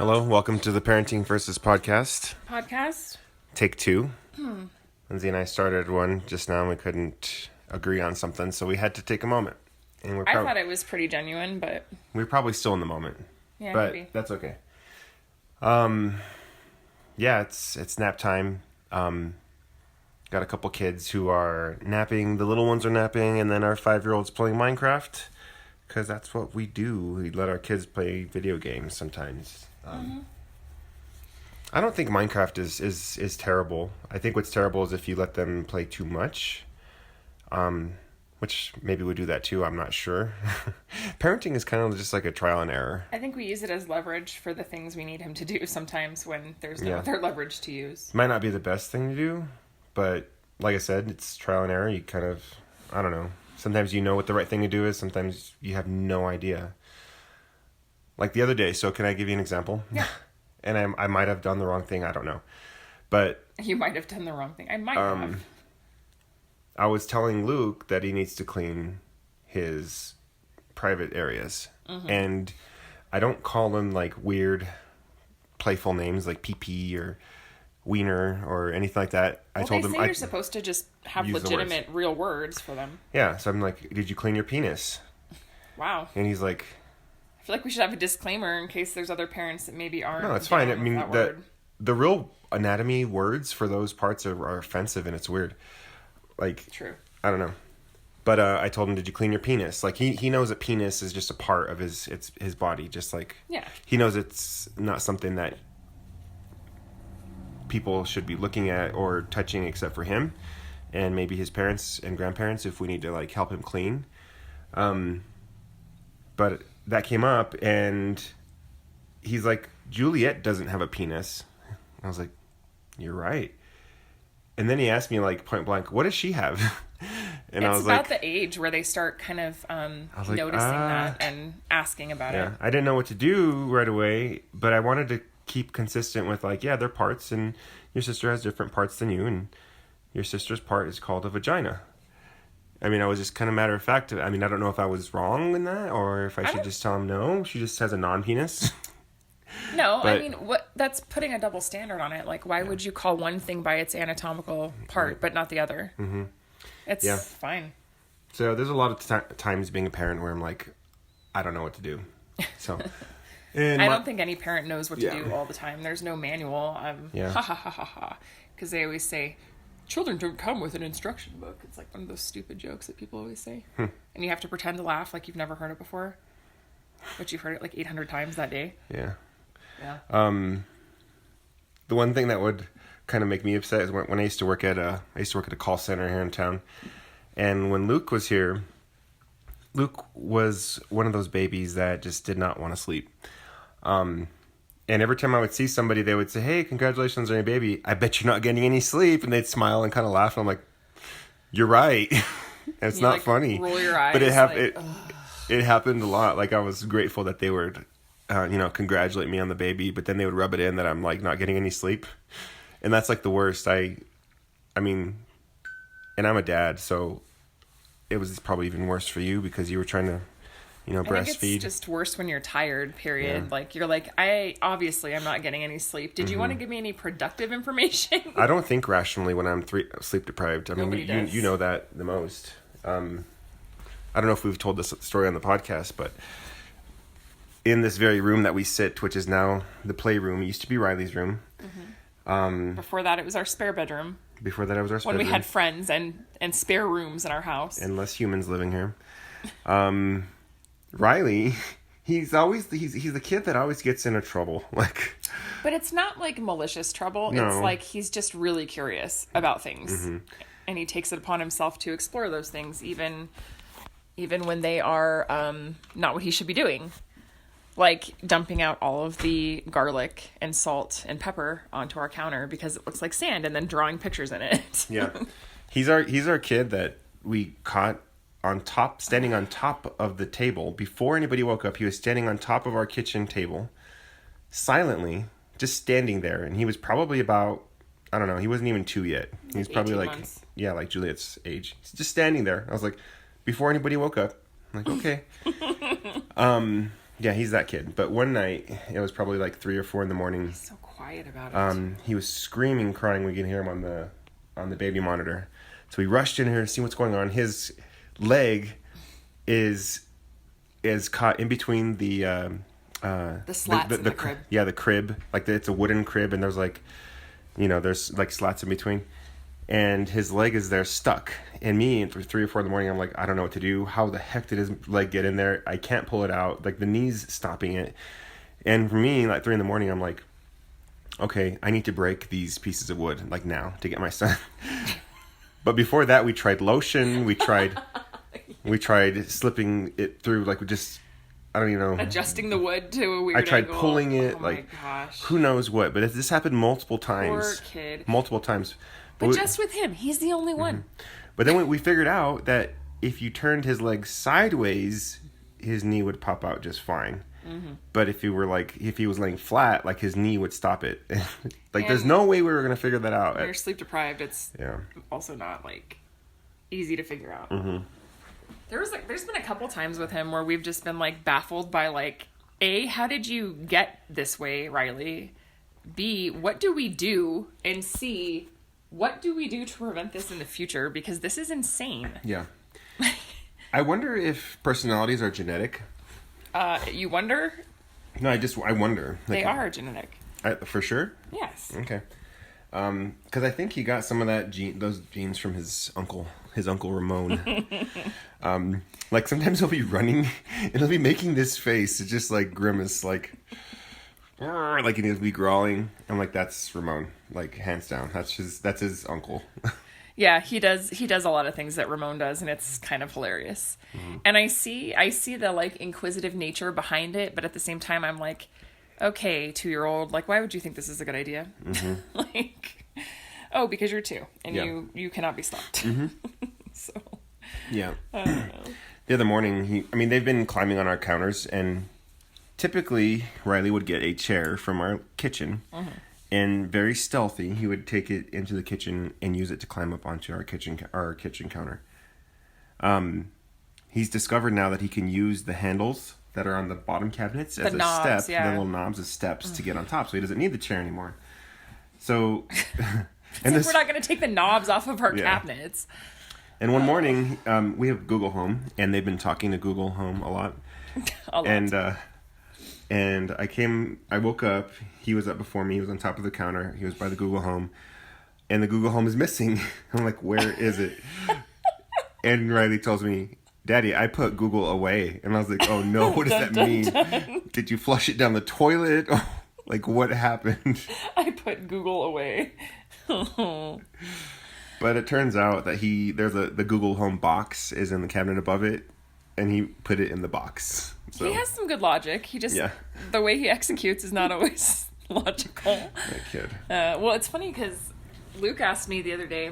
Hello, welcome to the Parenting Versus podcast. Take 2. Lindsay and I started one just now and we couldn't agree on something, so we had to take a moment. And I thought it was pretty genuine, but... We're probably still in the moment. Yeah, but maybe. That's okay. Yeah, it's nap time. Got a couple kids who are napping. The little ones are napping, and then our 5-year-old's playing Minecraft. Because that's what we do. We let our kids play video games sometimes. I don't think Minecraft is terrible. I think what's terrible is if you let them play too much. Which maybe we do that too, I'm not sure. Parenting is kind of just like a trial and error. I think we use it as leverage for the things we need him to do sometimes when there's no other leverage to use. Might not be the best thing to do, but like I said, it's trial and error. You kind of, I don't know. Sometimes you know what the right thing to do is. Sometimes you have no idea. Like the other day, so can I give you an example? Yeah. And I might have done the wrong thing, I don't know. But... You might have done the wrong thing. I might have. I was telling Luke that he needs to clean his private areas. Mm-hmm. And I don't call them like weird, playful names like pee-pee or wiener or anything like that. Well, I told him you're supposed to just have legitimate real words for them. Yeah, so I'm like, did you clean your penis? Wow. And he's like... I feel like we should have a disclaimer in case there's other parents that maybe aren't. No, it's fine. I mean, the real anatomy words for those parts are offensive and it's weird. Like, true. I don't know. But I told him, did you clean your penis? Like, he knows that penis is just a part of his body. Just like, he knows it's not something that people should be looking at or touching except for him. And maybe his parents and grandparents if we need to, like, help him clean. But that came up and he's like, Juliet doesn't have a penis. I was like, you're right. And then he asked me, like, point blank, what does she have? And I was like... It's about the age where they start kind of noticing that and asking about it. I didn't know what to do right away, but I wanted to keep consistent with, like, yeah, they're parts, and your sister has different parts than you, and your sister's part is called a vagina. I mean, I was just kind of matter of fact. I mean, I don't know if I was wrong in that, or if I should just tell him, no, she just has a non-penis. No, but, I mean, that's putting a double standard on it. Like, why would you call one thing by its anatomical part, but not the other? Mm-hmm. It's fine. So there's a lot of times being a parent where I'm like, I don't know what to do. So, I don't think any parent knows what to do all the time. There's no manual. Ha ha ha ha ha. Because they always say, children don't come with an instruction book. It's like one of those stupid jokes that people always say. And you have to pretend to laugh like you've never heard it before. But you've heard it like 800 times that day. Yeah. Yeah. The one thing that would kind of make me upset is when I used to work at a call center here in town. And when Luke was here, Luke was one of those babies that just did not want to sleep. And every time I would see somebody, they would say, hey, congratulations on your baby. I bet you're not getting any sleep. And they'd smile and kind of laugh. And I'm like, you're right. And it's not like, funny. Roll your eyes. But it happened a lot. Like, I was grateful that they would, congratulate me on the baby. But then they would rub it in that I'm, like, not getting any sleep. And that's, like, the worst. I mean, and I'm a dad, so it was probably even worse for you because you were trying to, breastfeed. I think it's just worse when you're tired, period. Yeah. Like, you're like, I'm not getting any sleep. Did you want to give me any productive information? I don't think rationally when I'm sleep deprived. I mean, you know that the most. I don't know if we've told this story on the podcast, but in this very room that we sit, which is now the playroom, it used to be Riley's room. Mm-hmm. Before that, it was our spare bedroom. When we had friends and spare rooms in our house. And less humans living here. Riley, he's the kid that always gets into trouble. Like, but it's not like malicious trouble. No. It's like he's just really curious about things. Mm-hmm. And he takes it upon himself to explore those things, even when they are not what he should be doing. Like dumping out all of the garlic and salt and pepper onto our counter because it looks like sand, and then drawing pictures in it. Yeah, he's our kid that we caught standing on top of the table before anybody woke up. He was standing on top of our kitchen table, silently, just standing there, and he was probably about, I don't know, he wasn't even 2 yet. He was probably like Juliet's age. He's just standing there. I was like, before anybody woke up. I'm like, okay. Yeah, he's that kid. But one night, it was probably like 3 or 4 in the morning. He's so quiet about it. He was screaming, crying. We could hear him on the baby monitor. So we rushed in here to see what's going on. His leg is caught in between the slats in the crib. Yeah, the crib. Like it's a wooden crib, and there's like, there's like slats in between. And his leg is there stuck. And me, for 3 or 4 in the morning, I'm like, I don't know what to do. How the heck did his leg get in there? I can't pull it out. Like the knee's stopping it. And for me, like 3 in the morning, I'm like, okay, I need to break these pieces of wood like now to get my son. But before that, we tried lotion. We tried slipping it through, like just, I don't even know. Adjusting the wood to a weird I tried angle. pulling it, oh like, my gosh. who knows what. But this happened multiple times. Poor kid. Multiple times. But just with him, he's the only one. Mm-hmm. But then we figured out that if you turned his leg sideways, his knee would pop out just fine. Mm-hmm. But if he was laying flat, like his knee would stop it. Like there's no way we were going to figure that out. When you're sleep deprived, it's Yeah. also not like easy to figure out. Mm-hmm. There's been a couple times with him where we've just been like baffled by like, A, how did you get this way, Riley? B, what do we do? And C, what do we do to prevent this in the future? Because this is insane. Yeah. I wonder if personalities are genetic. You wonder? No, I wonder. They are genetic. For sure? Yes. Okay. Because I think he got some of those genes from his uncle Ramon. Like sometimes he'll be running and he'll be making this face, it's just like grimace, like he'll be growling. I'm like, that's Ramon, like hands down. That's his uncle. Yeah, he does a lot of things that Ramon does, and it's kind of hilarious. Mm-hmm. And I see the like inquisitive nature behind it, but at the same time I'm like, okay, 2-year-old, like why would you think this is a good idea? Mm-hmm. Like, oh, because you're 2 and you cannot be stopped. Mm-hmm. So yeah. I don't know. The other morning they've been climbing on our counters, and typically Riley would get a chair from our kitchen. Mm-hmm. And very stealthy, he would take it into the kitchen and use it to climb up onto our kitchen counter. He's discovered now that he can use the handles that are on the bottom cabinets as knobs, the little knobs as steps to get on top, so he doesn't need the chair anymore. So, and we're not going to take the knobs off of our cabinets. And one morning, we have Google Home, and they've been talking to Google Home a lot. And I woke up, he was up before me, he was on top of the counter, he was by the Google Home, and the Google Home is missing. I'm like, where is it? And Riley tells me, Daddy, I put Google away. And I was like, oh no, what does that mean? Did you flush it down the toilet? Like, what happened? I put Google away. But it turns out that the Google Home box is in the cabinet above it, and he put it in the box. So. He has some good logic. He just, the way he executes is not always logical. That kid. Well, it's funny because Luke asked me the other day,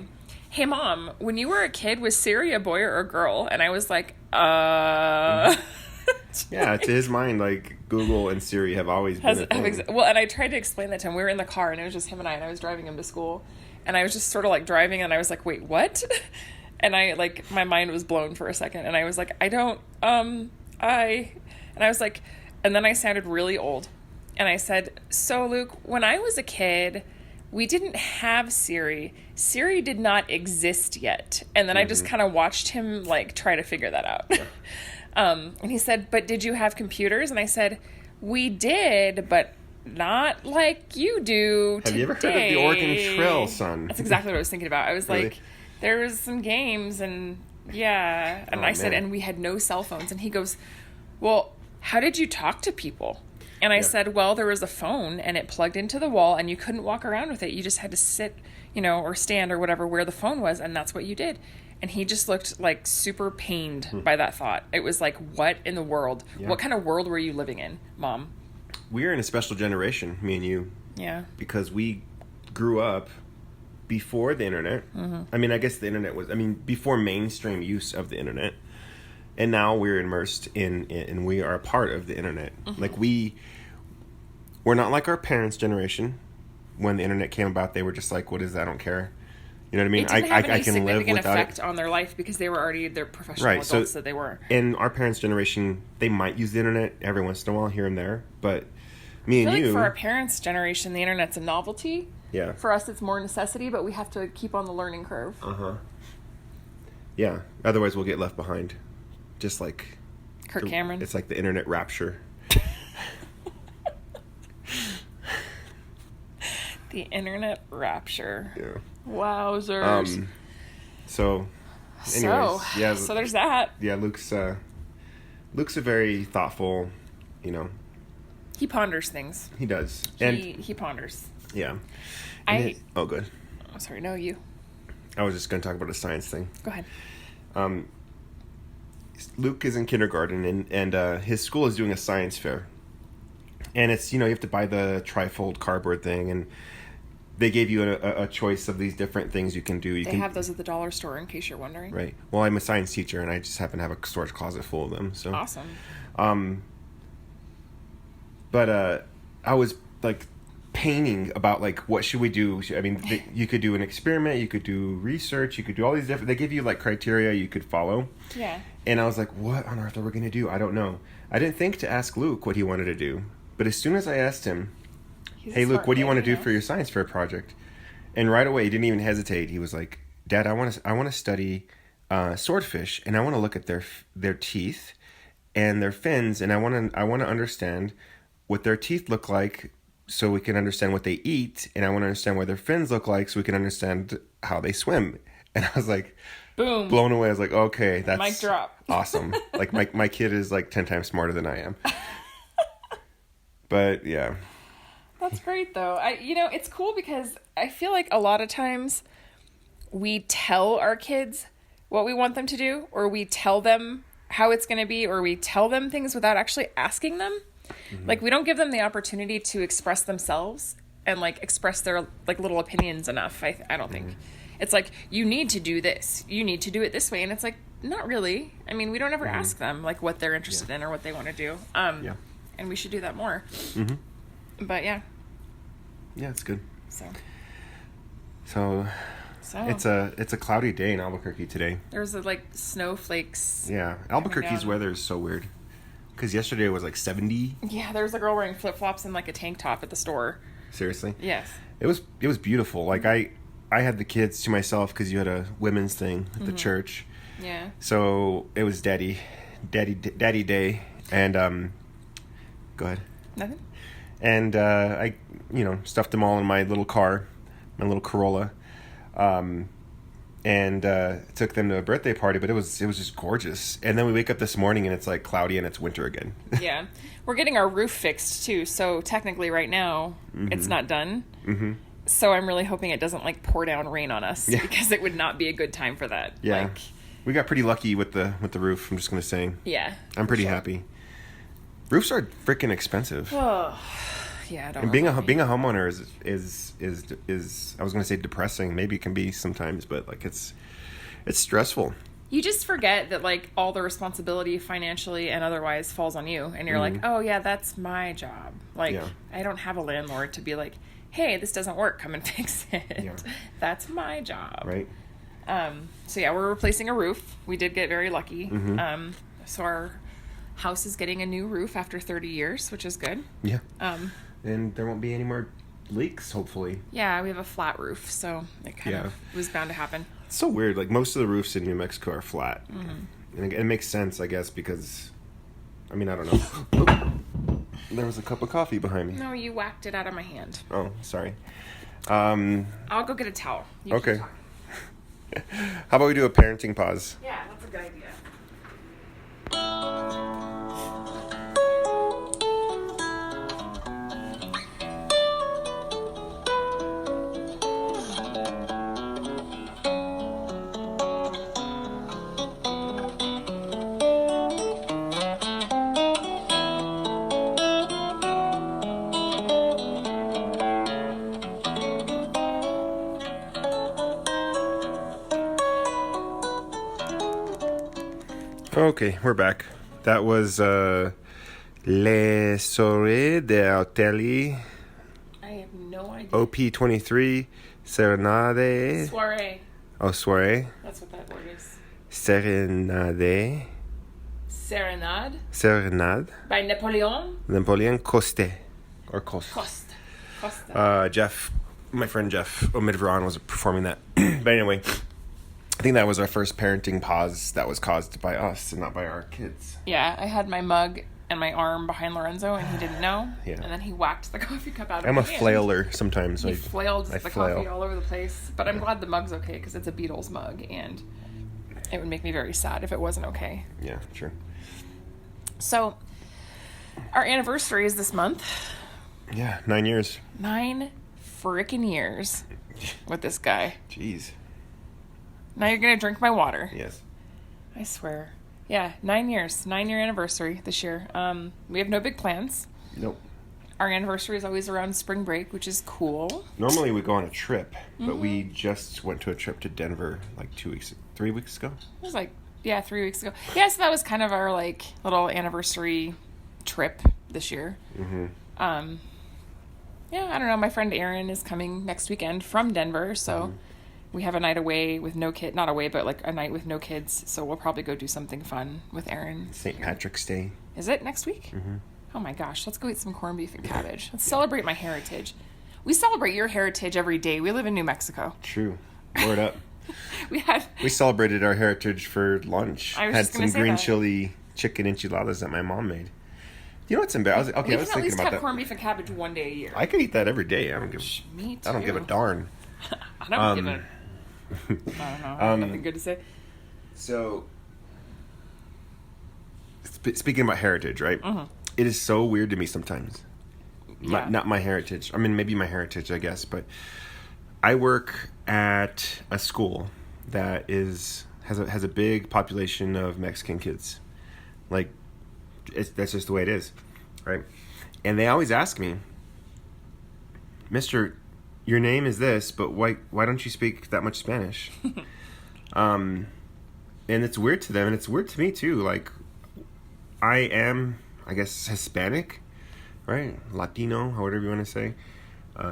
hey Mom, when you were a kid, was Siri a boy or a girl? And I was like, Yeah, to his mind, like Google and Siri have always been a thing. Well, and I tried to explain that to him. We were in the car and it was just him and I was driving him to school. And I was just sort of like driving and I was like, wait, what? And my mind was blown for a second. And I was like, and I was like, and then I sounded really old. And I said, so Luke, when I was a kid, we didn't have Siri. Siri did not exist yet. And then I just kind of watched him like try to figure that out. Yeah. And he said, but did you have computers? And I said, we did, but not like you do today. Have you ever heard of the Oregon Trail, son? That's exactly what I was thinking about. I was really? Like, there was some games and yeah. And I said, and we had no cell phones. And he goes, well, how did you talk to people? And I said, well, there was a phone and it plugged into the wall and you couldn't walk around with it. You just had to sit, or stand or whatever where the phone was. And that's what you did. And he just looked like super pained by that thought. It was like, what in the world? Yeah. What kind of world were you living in, Mom? We're in a special generation, me and you. Yeah. Because we grew up before the internet. Mm-hmm. I mean, I guess the internet was, before mainstream use of the internet. And now we're immersed in we are a part of the internet. Mm-hmm. Like we're not like our parents' generation. When the internet came about, they were just like, what is that? I don't care. You know what I mean? It didn't have any I can live significant without effect it. on their life because they were already their professional Right, so- adults that they were. In our parents' generation, they might use the internet every once in a while, here and there. But me I and feel you, like for our parents' generation, the internet's a novelty. yeah, For us, it's more necessity, but we have to keep on the learning curve. yeah. Otherwise, we'll get left behind. Just like Kirk Cameron. it's like the internet rapture. The internet rapture. Yeah. Wowzers. So, anyways, yeah. So there's that. Yeah, Luke's a very thoughtful, you know. He ponders things. He does, He ponders. yeah. I. Oh, good. Oh, sorry. No, you. I was just going to talk about a science thing. Go ahead. Luke is in kindergarten, and his school is doing a science fair, and it's, you have to buy the trifold cardboard thing, and they gave you a choice of these different things you can do. They have those at the dollar store, in case you're wondering. Right. Well, I'm a science teacher, and I just happen to have a storage closet full of them. So Awesome. But I was like painting about like what should we do. I mean, you could do an experiment, you could do research, you could do all these different. They give you like criteria you could follow. Yeah. And I was like, what on earth are we going to do? I don't know. I didn't think to ask Luke what he wanted to do, but as soon as I asked him, hey, Luke, what do you want to do for your science fair project? And right away, he didn't even hesitate. He was like, Dad, I want to study swordfish, and I want to look at their teeth and their fins, and I want to understand what their teeth look like so we can understand what they eat, and I want to understand what their fins look like so we can understand how they swim. And I was like, boom, blown away. I was like, okay, that's mic drop. Awesome. Like my kid is like 10 times smarter than I am. But yeah. That's great, though. It's cool because I feel like a lot of times we tell our kids what we want them to do, or we tell them how it's going to be, or we tell them things without actually asking them. Mm-hmm. Like, we don't give them the opportunity to express themselves and, like, express their, like, little opinions enough, I don't think. It's like, you need to do this. You need to do it this way. And it's like, not really. I mean, we don't ever ask them, like, what they're interested in or what they want to do. And we should do that more. Mm-hmm. But, yeah. Yeah, it's good. So it's a cloudy day in Albuquerque today. There's like snowflakes. Yeah, Albuquerque's weather is so weird. Because yesterday it was like 70. Yeah, there was a girl wearing flip-flops and like a tank top at the store. Seriously? Yes. It was beautiful. Like I had the kids to myself because you had a women's thing at the church. Yeah. So it was daddy day, and go ahead. Nothing. And I stuffed them all in my little car, my little Corolla, and took them to a birthday party. But it was just gorgeous. And then we wake up this morning and it's like cloudy and it's winter again. Yeah, we're getting our roof fixed too. So technically, right now it's not done. Mm-hmm. So I'm really hoping it doesn't like pour down rain on us because it would not be a good time for that. Yeah, like, we got pretty lucky with the roof. I'm just gonna say. Yeah, I'm pretty happy. Roofs are freaking expensive. Oh, yeah. And being a homeowner is I was gonna say depressing. Maybe it can be sometimes, but like it's stressful. You just forget that like all the responsibility financially and otherwise falls on you, and you're like, oh yeah, that's my job. Like I don't have a landlord to be like, hey, this doesn't work, come and fix it. Yeah. That's my job. Right. So yeah, we're replacing a roof. We did get very lucky. Mm-hmm. So our house is getting a new roof after 30 years, which is good. Yeah. And there won't be any more leaks, hopefully. Yeah, we have a flat roof, so it kind of was bound to happen. It's so weird. Like, most of the roofs in New Mexico are flat. Mm-hmm. And it makes sense, I guess, because, I mean, I don't know. There was a cup of coffee behind me. No, you whacked it out of my hand. Oh, sorry. I'll go get a towel. You okay. How about we do a parenting pause? Yeah, that's a good idea. Okay, we're back. That was Les Soirées de Hôtel I have no idea. OP23 Serenade. Soiree. Oh, soirée. That's what that word is. Serenade. Serenade. Serenade. By Napoleon. Napoleon Coste. Or Coste. Costa. Jeff, my friend Jeff Omidvaron was performing that. But anyway, I think that was our first parenting pause that was caused by us and not by our kids. Yeah, I had my mug and my arm behind Lorenzo, and he didn't know. Yeah. And then he whacked the coffee cup out of I'm my a hand. flailer sometimes. He flailed the flail. coffee all over the place. But I'm glad the mug's okay, because it's a Beatles mug, and it would make me very sad if it wasn't okay. Yeah, sure. So, our anniversary is this month. Yeah, 9 years. 9 frickin' years with this guy. Jeez. Now you're going to drink my water. Yes. I swear. Yeah, 9 years. 9-year anniversary this year. We have no big plans. Nope. Our anniversary is always around spring break, which is cool. Normally we go on a trip, but we just went to a trip to Denver like 3 weeks ago. It was like, 3 weeks ago. Yeah, so that was kind of our like little anniversary trip this year. Mm-hmm. Yeah, I don't know. My friend Erin is coming next weekend from Denver, so we have a night away with no kid. Not away, but like a night with no kids. So we'll probably go do something fun with Erin. St. Patrick's Day. Is it next week? Mm-hmm. Oh my gosh, let's go eat some corned beef and cabbage. Let's celebrate my heritage. We celebrate your heritage every day. We live in New Mexico. True. Word up. We celebrated our heritage for lunch. I was Had just gonna some say green that. chili chicken enchiladas that my mom made. You know what's embarrassing? We I can was at thinking least about have that. corned beef and cabbage one day a year. I could eat that every day. I don't give. Me too. I don't give a darn. I don't give a. I don't know. I have nothing good to say. So, speaking about heritage, right? Mm-hmm. It is so weird to me sometimes. Yeah. Not my heritage. I mean, maybe my heritage, I guess. But I work at a school that has a big population of Mexican kids. Like, that's just the way it is, right? And they always ask me, Mister, your name is this, but why don't you speak that much Spanish? And it's weird to them, and it's weird to me too. Like, I am, I guess, Hispanic, right? Latino, whatever you want to say.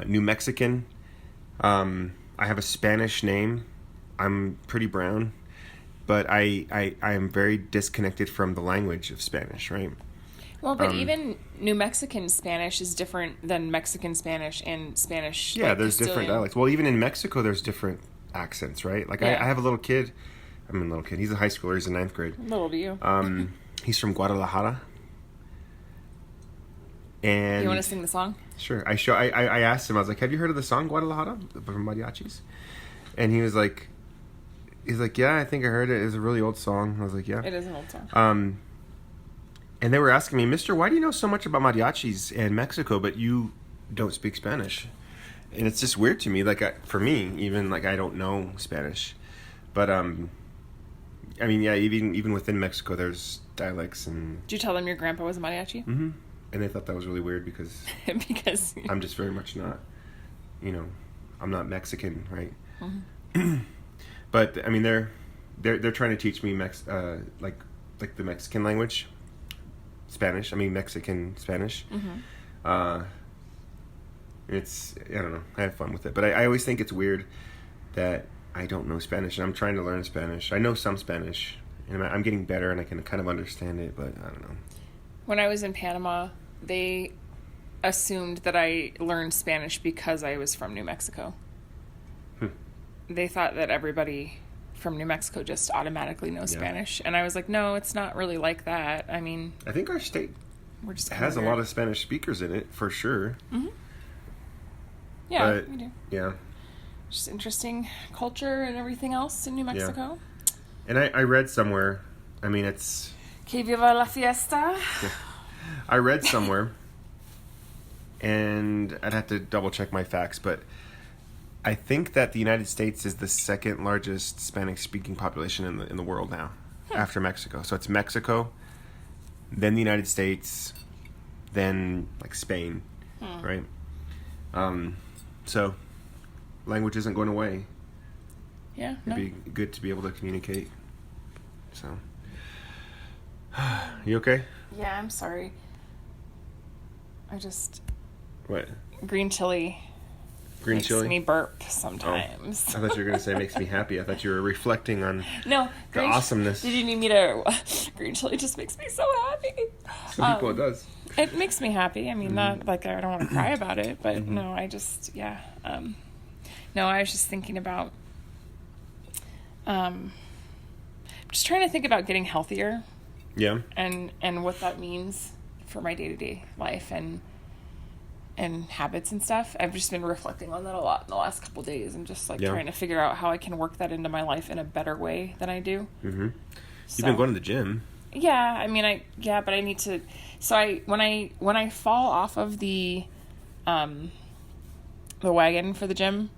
New Mexican. I have a Spanish name. I'm pretty brown. But I am very disconnected from the language of Spanish, right? Well, but even New Mexican Spanish is different than Mexican Spanish and Spanish. Yeah, like there's different Castilian. dialects. Well, even in Mexico, there's different accents, right? Like, Yeah. I have a little kid. He's a high schooler. He's in 9th grade. Little to you. He's from Guadalajara. And You want to sing the song? Sure. I asked him, I was like, have you heard of the song Guadalajara from Mariachis? And he's like, yeah, I think I heard it. It's a really old song. I was like, yeah. It is an old song. And they were asking me, Mister, why do you know so much about mariachis in Mexico, but you don't speak Spanish? And it's just weird to me. Like, for me, even, like, I don't know Spanish. But, I mean, yeah, even within Mexico, there's dialects and... Did you tell them your grandpa was a mariachi? Mm-hmm. And they thought that was really weird because... Because... I'm just very much not, I'm not Mexican, right? Mm-hmm. But, I mean, they're trying to teach me like the Mexican language. Spanish. I mean, Mexican Spanish. Mm-hmm. It's, I don't know. I have fun with it. But I always think it's weird that I don't know Spanish. And I'm trying to learn Spanish. I know some Spanish. And I'm getting better and I can kind of understand it. But I don't know. When I was in Panama, they assumed that I learned Spanish because I was from New Mexico. They thought that everybody from New Mexico just automatically knows Spanish. And I was like, no, it's not really like that. I mean... I think our state has a lot of Spanish speakers in it, for sure. Mm-hmm. Yeah, but, we do. Yeah. Just interesting culture and everything else in New Mexico. Yeah. And I read somewhere, I mean, it's... Que viva la fiesta. I read somewhere, and I'd have to double check my facts, but I think that the United States is the second largest Spanish-speaking population in the world now, after Mexico. So it's Mexico, then the United States, then like Spain, right? So language isn't going away. Yeah, It'd be good to be able to communicate. So, you okay? Yeah, I'm sorry. I just... What? Green chili. Green makes chili? me burp sometimes. I thought you were going to say makes me happy. I thought you were reflecting on No, the awesomeness. Did you need me to? Green chili just makes me so happy. Some people it does. It makes me happy. I mean, not like I don't want to cry about it, but no, I just no, I was just thinking about just trying to think about getting healthier. Yeah. And what that means for my day-to-day life and habits and stuff. I've just been reflecting on that a lot in the last couple of days and just like trying to figure out how I can work that into my life in a better way than I do. Mm-hmm. You've been going to the gym. Yeah, I mean, but I need to. So when I fall off of the wagon for the gym,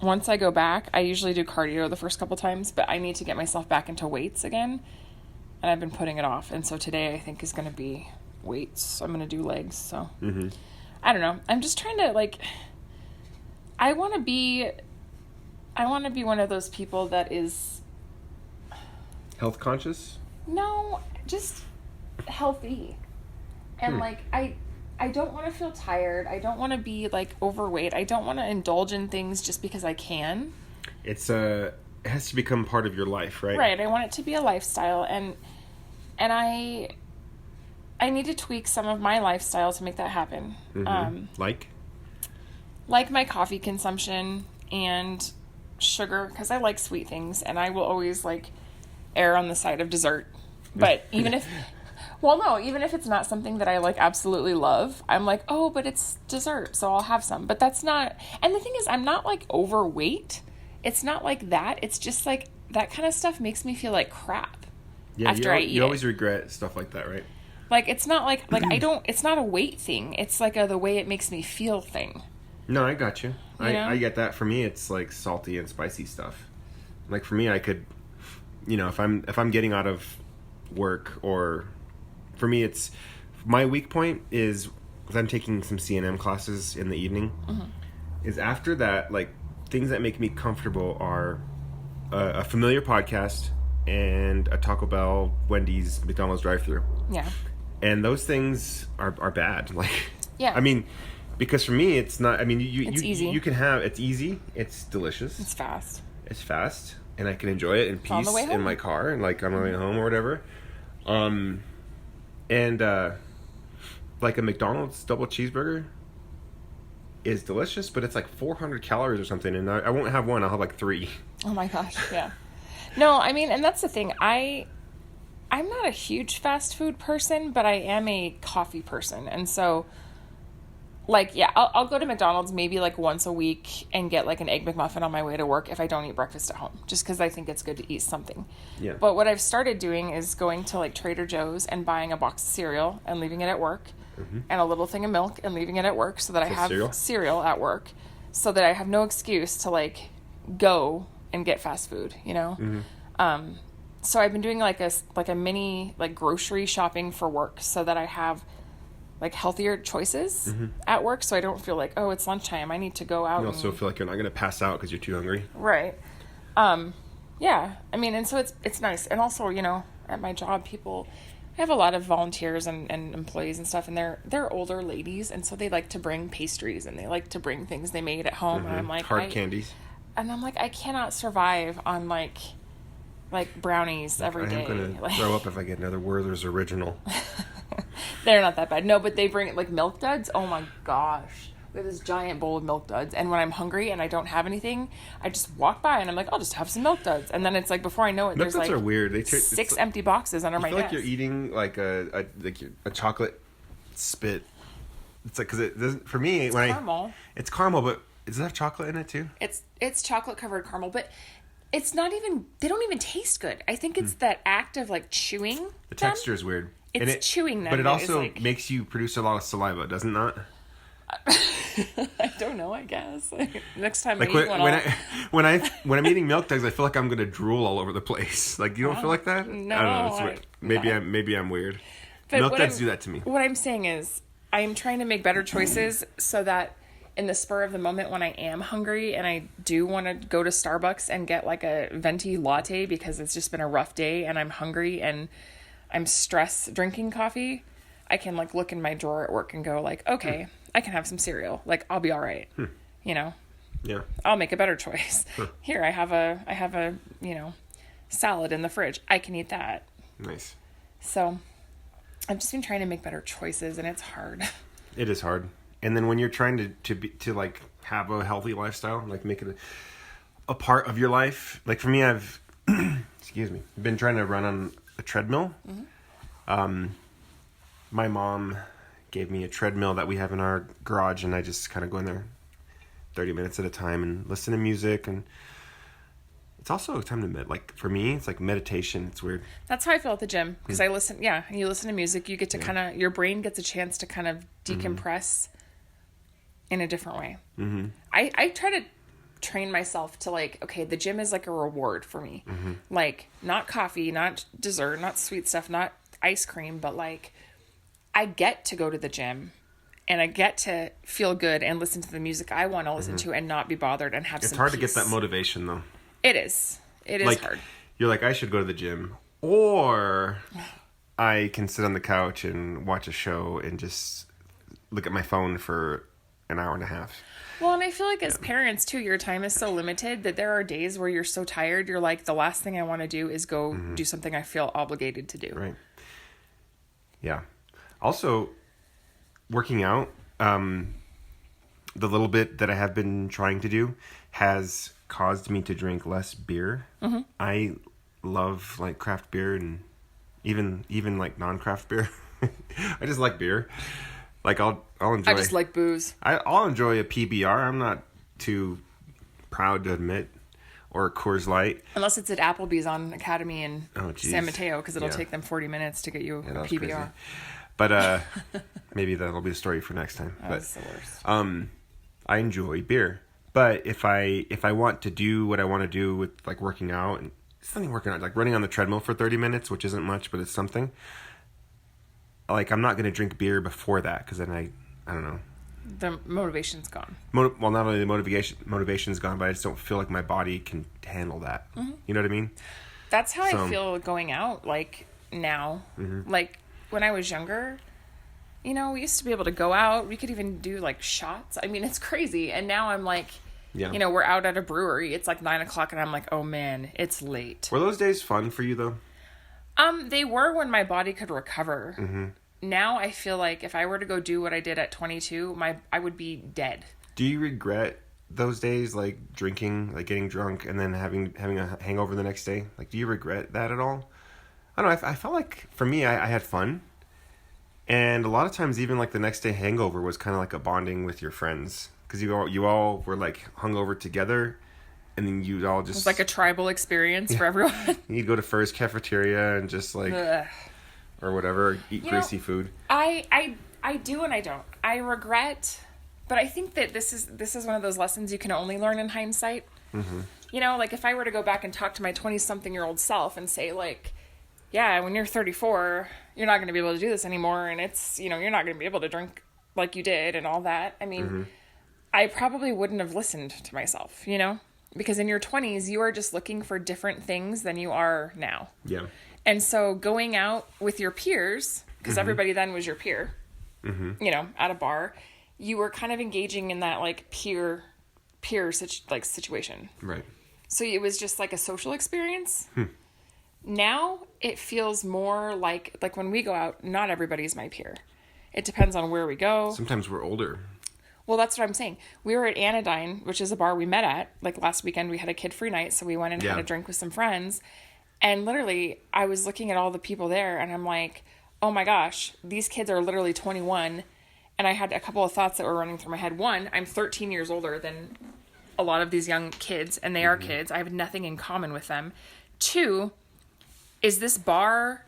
once I go back, I usually do cardio the first couple times, but I need to get myself back into weights again, and I've been putting it off. And so today I think is going to be weights. So I'm going to do legs. So I don't know. I'm just trying to like. I want to be one of those people that is health conscious. No, just healthy. And like I don't want to feel tired. I don't want to be like overweight. I don't want to indulge in things just because I can. It has to become part of your life, right? Right. I want it to be a lifestyle, and I need to tweak some of my lifestyle to make that happen. Like my coffee consumption and sugar, because I like sweet things, and I will always like err on the side of dessert. But even if it's not something that I like absolutely love, I'm like, oh, but it's dessert, so I'll have some. But that's not, and the thing is, I'm not like overweight. It's not like that. It's just like that kind of stuff makes me feel like crap. Yeah, after I eat you always it. regret stuff like that, right? Like it's not like I don't. It's not a weight thing. It's like the way it makes me feel thing. No, I got you. know? I get that. For me, it's like salty and spicy stuff. Like for me, I could, if I'm getting out of work, or for me, it's my weak point is because I'm taking some C&M classes in the evening. Is after that, like things that make me comfortable are a familiar podcast and a Taco Bell, Wendy's, McDonald's drive-thru. Yeah. And those things are bad. Like, Yeah. I mean, because for me, it's not. I mean, It's easy. You can have. It's easy. It's delicious. It's fast. It's fast, and I can enjoy it in on the peace way in home. my car and like on my way home or whatever. Like a McDonald's double cheeseburger is delicious, but it's like 400 calories or something, and I won't have one. I'll have like 3. Oh my gosh, yeah. No, I mean, and that's the thing. I'm not a huge fast food person, but I am a coffee person. And so, like, yeah, I'll go to McDonald's maybe like once a week and get like an Egg McMuffin on my way to work if I don't eat breakfast at home, just because I think it's good to eat something. Yeah. But what I've started doing is going to like Trader Joe's and buying a box of cereal and leaving it at work, and a little thing of milk and leaving it at work so that I have cereal at work, so that I have no excuse to like go and get fast food, So I've been doing like a mini like grocery shopping for work so that I have like healthier choices at work, so I don't feel like, oh, it's lunchtime, I need to go out. You also feel like you're not going to pass out because you're too hungry. Right. Yeah. I mean, and so it's nice. And also, at my job, I have a lot of volunteers and employees and stuff, and they're older ladies, and so they like to bring pastries and they like to bring things they made at home. And I'm like, hard candies. And I'm like, I cannot survive on like brownies every day. I'm gonna throw up if I get another Werther's Original. They're not that bad. No, but they bring like Milk Duds. Oh my gosh. We have this giant bowl of Milk Duds, and when I'm hungry and I don't have anything, I just walk by and I'm like, I'll just have some Milk Duds. And then it's like, before I know it, Milk there's Duds like are weird. 6 empty boxes under my I feel desk. like you're eating like a chocolate spit. It's like, because it doesn't, for me, It's caramel. It's caramel, but does it have chocolate in it too? It's chocolate covered caramel, but it's not even, they don't even taste good. I think it's that act of like chewing. The texture is weird. It's chewing them. But it also like, makes you produce a lot of saliva, does it not? I don't know, I guess. Next time Like I eat one, when I'm eating Milk Duds, I feel like I'm gonna drool all over the place. Like, you don't feel like that? No, I don't know. It's weird. Maybe I'm weird. But Milk Duds do that to me. What I'm saying is, I'm trying to make better choices so that in the spur of the moment when I am hungry and I do want to go to Starbucks and get like a venti latte because it's just been a rough day and I'm hungry and I'm stressed drinking coffee, I can like look in my drawer at work and go like, okay, I can have some cereal. Like, I'll be all right. Yeah. I'll make a better choice. Here, I have a, salad in the fridge. I can eat that. Nice. So I've just been trying to make better choices, and it's hard. It is hard. And then when you're trying to like have a healthy lifestyle, like make it a part of your life. Like for me, I've been trying to run on a treadmill. My mom gave me a treadmill that we have in our garage, and I just kind of go in there 30 minutes at a time and listen to music. And it's also a time to for me, it's like meditation. It's weird. That's how I feel at the gym, because I listen. Yeah, you listen to music, you get to your brain gets a chance to kind of decompress in a different way. Mm-hmm. I try to train myself to okay, the gym is like a reward for me. Mm-hmm. Like not coffee, not dessert, not sweet stuff, not ice cream, but I get to go to the gym. And I get to feel good and listen to the music I want to listen to and not be bothered and have some peace. It's hard to get that motivation, though. It is. It is hard. You're like, I should go to the gym. Or I can sit on the couch and watch a show and just look at my phone for an hour and a half. Well, and I feel like as parents, too, your time is so limited that there are days where you're so tired. You're like, the last thing I want to do is go do something I feel obligated to do. Right. Yeah. Also, working out, the little bit that I have been trying to do has caused me to drink less beer. Mm-hmm. I love craft beer and even non-craft beer. I just like beer. I'll enjoy. I just like booze. I'll enjoy a PBR. I'm not too proud to admit, or a Coors Light. Unless it's at Applebee's on Academy in San Mateo, because it'll take them 40 minutes to get you a PBR. Crazy. But maybe that'll be the story for next time. That's the worst. I enjoy beer, but if I want to do what I want to do with working out, and it's nothing working out, running on the treadmill for 30 minutes, which isn't much, but it's something. I'm not going to drink beer before that, because then I don't know. The motivation's gone. Well, not only the motivation's gone, but I just don't feel like my body can handle that. Mm-hmm. You know what I mean? That's how I feel going out now. Mm-hmm. When I was younger, we used to be able to go out. We could even do shots. I mean, it's crazy. And now I'm we're out at a brewery. It's 9:00 and I'm like, oh man, it's late. Were those days fun for you though? They were when my body could recover. Mm-hmm. Now I feel like if I were to go do what I did at 22, I would be dead. Do you regret those days, drinking, getting drunk and then having a hangover the next day? Do you regret that at all? I don't know. I felt like for me, I had fun, and a lot of times even the next day hangover was kind of a bonding with your friends, because you all were hungover together, and then you all just, it was a tribal experience for everyone. You'd go to Fur's cafeteria and just or whatever, eat greasy food. I do and I don't. I regret, but I think that this is one of those lessons you can only learn in hindsight. Mm-hmm. If I were to go back and talk to my 20-something-year-old self and say yeah, when you're 34, you're not going to be able to do this anymore. And it's, you're not going to be able to drink like you did and all that. I mean, I probably wouldn't have listened to myself, because in your 20s, you are just looking for different things than you are now. Yeah. And so going out with your peers, because everybody then was your peer, at a bar, you were kind of engaging in that peer situation. Right. So it was just a social experience. Now it feels more like when we go out, not everybody's my peer. It depends on where we go. Sometimes we're older. Well, that's what I'm saying. We were at Anodyne, which is a bar we met at. Last weekend, we had a kid-free night, so we went and had a drink with some friends. And literally, I was looking at all the people there, and I'm like, oh my gosh, these kids are literally 21. And I had a couple of thoughts that were running through my head. One, I'm 13 years older than a lot of these young kids, and they are kids. I have nothing in common with them. Two, is this bar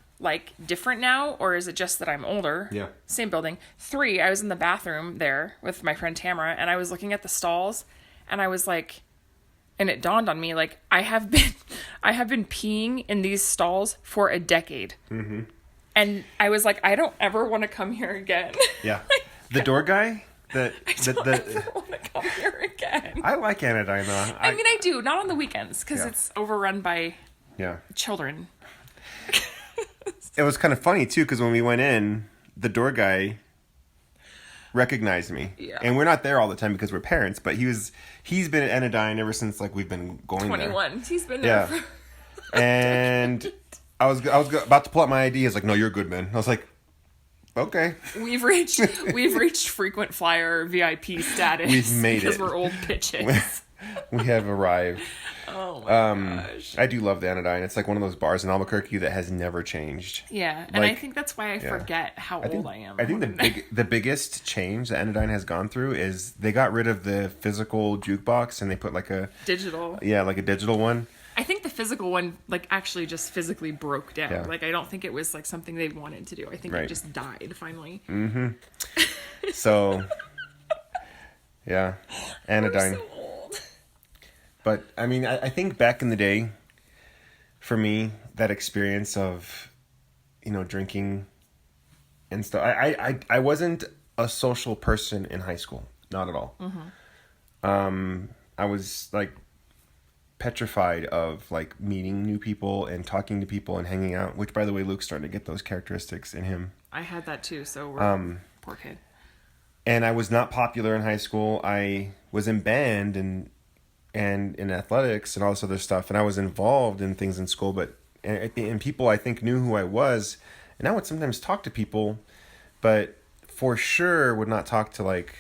different now, or is it just that I'm older? Yeah. Same building. Three, I was in the bathroom there with my friend Tamara, and I was looking at the stalls, and I was and it dawned on me, I have been peeing in these stalls for a decade. Mm-hmm. And I was I don't ever want to come here again. Yeah. The door guy? I don't ever want to come here again. I like Anodyne though. I mean, I do, not on the weekends, because it's overrun by children. It was kind of funny too, because when we went in, the door guy recognized me. Yeah. And we're not there all the time because we're parents, but he's been at Anodyne ever since like we've been going 21. there. He's been there for... And I was about to pull out my ID. He's like, "No, you're good, man." I was like, "Okay." We've reached frequent flyer VIP status. We've made because it. we're old bitches. We have arrived. Oh my gosh. I do love the Anodyne. It's like one of those bars in Albuquerque that has never changed. Yeah, and I think that's why I forget how old I am. I think the biggest change that Anodyne has gone through is they got rid of the physical jukebox and they put like a digital. Yeah, like a digital one. I think the physical one like actually just physically broke down. Yeah. Like I don't think it was like something they wanted to do. I think it just died finally. Mm-hmm. So yeah, Anodyne. We're so old. But I mean, I think back in the day, for me, that experience of, drinking and stuff. I wasn't a social person in high school, not at all. Mm-hmm. I was like petrified of like meeting new people and talking to people and hanging out. Which, by the way, Luke's starting to get those characteristics in him. I had that too. So poor kid. And I was not popular in high school. I was in band and in athletics and all this other stuff, and I was involved in things in school, but and people I think knew who I was, and I would sometimes talk to people, but for sure would not talk to like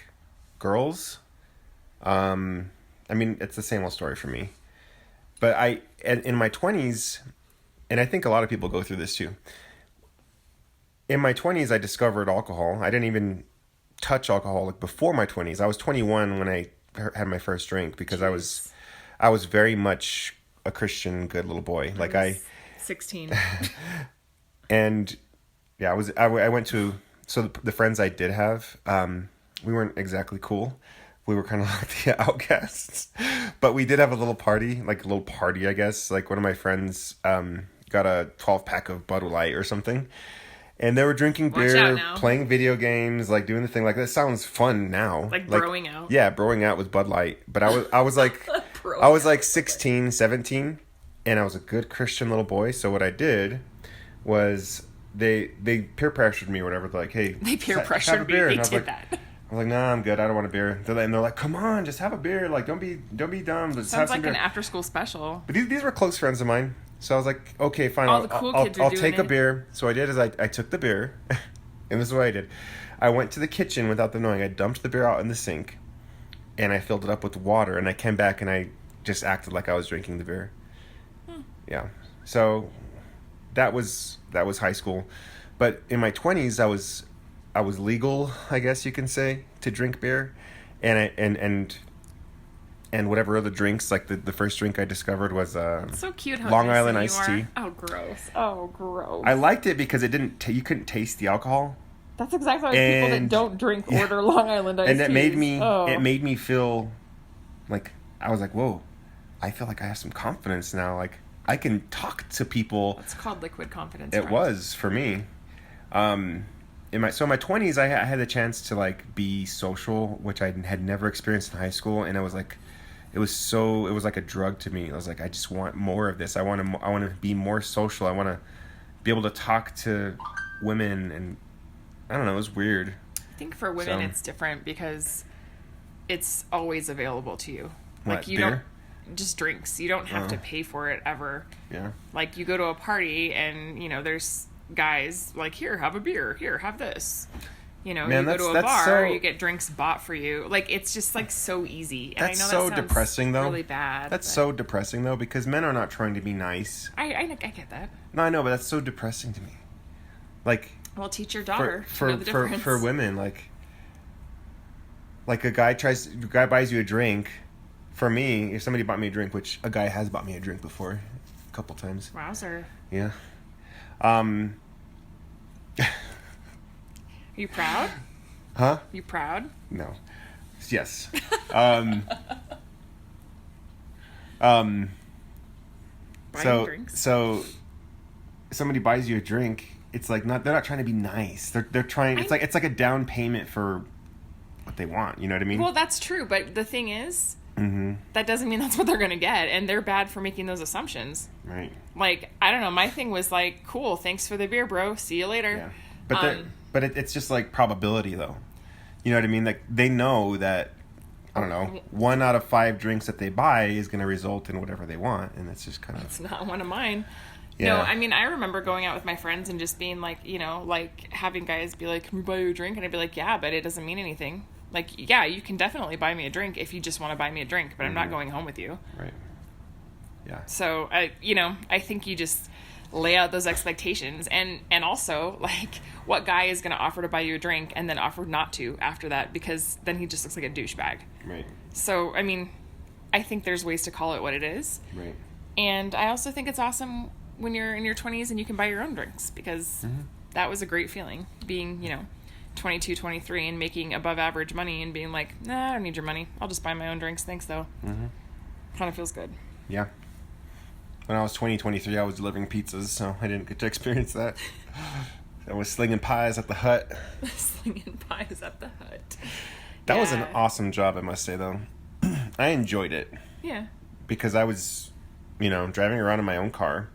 girls. I mean, it's the same old story for me. But in my 20s, and I think a lot of people go through this too. In my 20s, I discovered alcohol. I didn't even touch alcohol like before my 20s. I was 21 when I had my first drink because I was very much a Christian good little boy. Like I 16. And yeah, I went to, so the friends I did have, we weren't exactly cool. We were kind of like the outcasts, but we did have a little party, I guess. Like one of my friends got a 12-pack of Bud Light or something. And they were drinking beer, playing video games, like doing the thing. Like that sounds fun now. Like broing out. Yeah, broing out with Bud Light. But I was like 16, 17, and I was a good Christian little boy. So what I did was they peer pressured me or whatever. They're like, "Hey, they peer pressured me. They did that." I was like, "Nah, I'm good. I don't want a beer." And they're like, "Come on, just have a beer. Like, don't be dumb. Just sounds have like some an after-school special." But these were close friends of mine. So I was like, okay, fine. I'll take a beer. So I did is I took the beer, and this is what I did. I went to the kitchen without them knowing. I dumped the beer out in the sink, and I filled it up with water. And I came back and I just acted like I was drinking the beer. Yeah. So that was high school, but in my 20s I was legal, I guess you can say, to drink beer, and whatever other drinks, like the first drink I discovered was so cute how Long Island iced tea. Oh, gross. I liked it because it you couldn't taste the alcohol. That's exactly why people that don't drink order Long Island iced tea. And it made me feel like, I was like, whoa, I feel like I have some confidence now. Like I can talk to people. It's called liquid confidence. It was for me. In my 20s, I had the chance to like be social, which I had never experienced in high school, and I was like, it was like a drug to me. I was like, I just want more of this. I want to be more social. I want to be able to talk to women, and I don't know. It was weird. I think for women it's different because it's always available to you. What, like you beer? don't just drinks. You don't have to pay for it ever. Yeah. Like you go to a party and there's guys like, here, have a beer. Here, have this. Man, you go to a bar, you get drinks bought for you. Like, it's just, like, so easy. And that's I know so that sounds depressing, though. Really bad. That's so depressing, though, because men are not trying to be nice. I get that. No, I know, but that's so depressing to me. Like, well, teach your daughter for women, like a guy buys you a drink. For me, if somebody bought me a drink, which a guy has bought me a drink before, a couple times. Wowzer. Yeah. Are you proud? Huh? You proud? No. Yes. So somebody buys you a drink, it's like they're not trying to be nice. They're trying, it's like a down payment for what they want, you know what I mean? Well, that's true, but the thing is, that doesn't mean that's what they're going to get, and they're bad for making those assumptions. Right. Like, I don't know, my thing was like, cool, thanks for the beer, bro, see you later. Yeah. But it's just like probability, though. You know what I mean? Like, they know that, I don't know, 1 out of 5 drinks that they buy is going to result in whatever they want, and it's just kind of... It's not one of mine. Yeah. No, I mean, I remember going out with my friends and just being like, you know, like having guys be like, can we buy you a drink? And I'd be like, yeah, but it doesn't mean anything. Like, yeah, you can definitely buy me a drink if you just want to buy me a drink, but I'm not going home with you. Right. Yeah. So, I think you just lay out those expectations, and also, like, what guy is going to offer to buy you a drink and then offer not to after that, because then he just looks like a douchebag. Right. So, I mean, I think there's ways to call it what it is. Right. And I also think it's awesome when you're in your 20s and you can buy your own drinks, because that was a great feeling, being, 22, 23 and making above average money and being like, nah, I don't need your money. I'll just buy my own drinks. Thanks, though. Kind of feels good. Yeah. When I was 23, I was delivering pizzas, so I didn't get to experience that. I was slinging pies at the hut. Slinging pies at the hut. That was an awesome job, I must say, though. I enjoyed it. Yeah. Because I was, driving around in my own car.